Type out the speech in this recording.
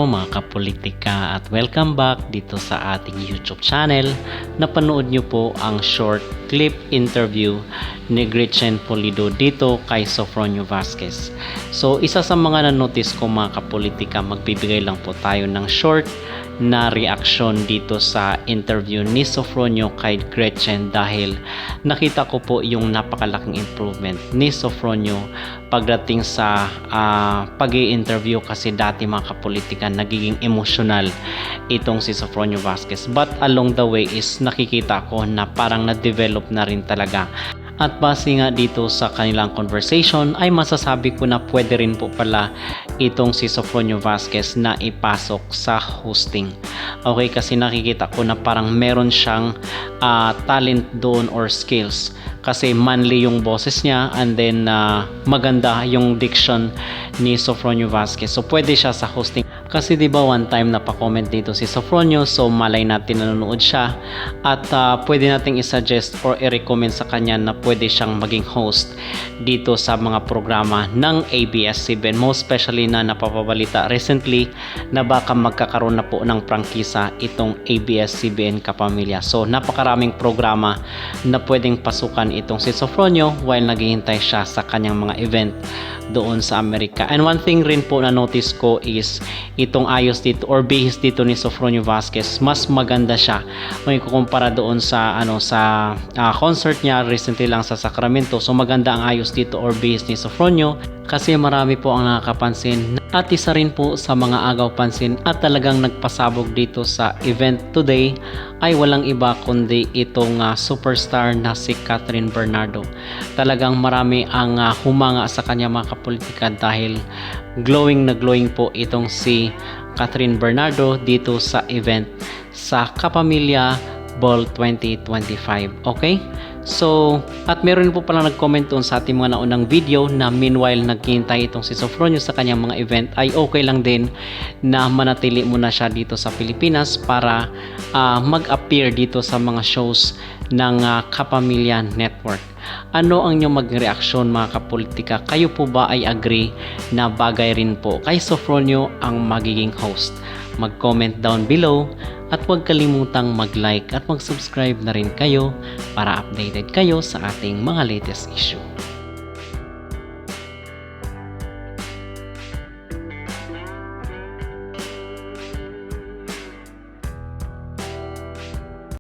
Mga kapolitika at welcome back dito sa ating YouTube channel. Napanood nyo po ang short clip interview ni Gretchen Pulido dito kay Sofronio Vasquez. So isa sa mga na-notice ko mga kapolitika, magbibigay lang po tayo ng short na reaction dito sa interview ni Sofronio kay Gretchen dahil nakita ko po yung napakalaking improvement ni Sofronio pagdating sa pag-i-interview kasi dati mga kapolitika nagiging emotional itong si Sofronio Vasquez, but along the way is nakikita ko na parang na-develop na rin talaga. At base nga dito sa kanilang conversation ay masasabi ko na pwede rin po pala itong si Sofronio Vasquez na ipasok sa hosting. Okay, kasi nakikita ko na parang meron siyang talent doon or skills. Kasi manly yung boses niya and then maganda yung diction ni Sofronio Vasquez. So pwede siya sa hosting. Kasi diba one time napa-comment dito si Sofronio, so malay natin nanonood siya at pwede nating isuggest or i-recommend sa kanya na pwede siyang maging host dito sa mga programa ng ABS-CBN, most especially na napapabalita recently na baka magkakaroon na po ng prangkisa itong ABS-CBN Kapamilya. So napakaraming programa na pwedeng pasukan itong si Sofronio while naghihintay siya sa kanyang mga event doon sa Amerika. And one thing rin po na notice ko is itong ayos dito or bihis dito ni Sofronio Vasquez, mas maganda siya kung ikukumpara doon sa concert niya recently lang sa Sacramento. So maganda ang ayos dito or bihis ni Sofronio kasi marami po ang nakakapansin at isa rin po sa mga agaw pansin at talagang nagpasabog dito sa event today ay walang iba kundi itong superstar na si Kathryn Bernardo. Talagang marami ang humanga sa kanya mga kapolitika dahil glowing na glowing po itong si Kathryn Bernardo dito sa event sa Kapamilya Ball 2025. Okay? So, at meron po pala nag-comment doon sa ating mga naunang video na meanwhile naghihintay itong si Sofronio sa kanyang mga event ay okay lang din na manatili muna siya dito sa Pilipinas para mag-appear dito sa mga shows ng Kapamilya Network. Ano ang inyong mag-reaksyon mga kapolitika? Kayo po ba ay agree na bagay rin po kay Sofronio ang magiging host? Mag-comment down below at huwag kalimutang mag-like at mag-subscribe na rin kayo para updated kayo sa ating mga latest issue.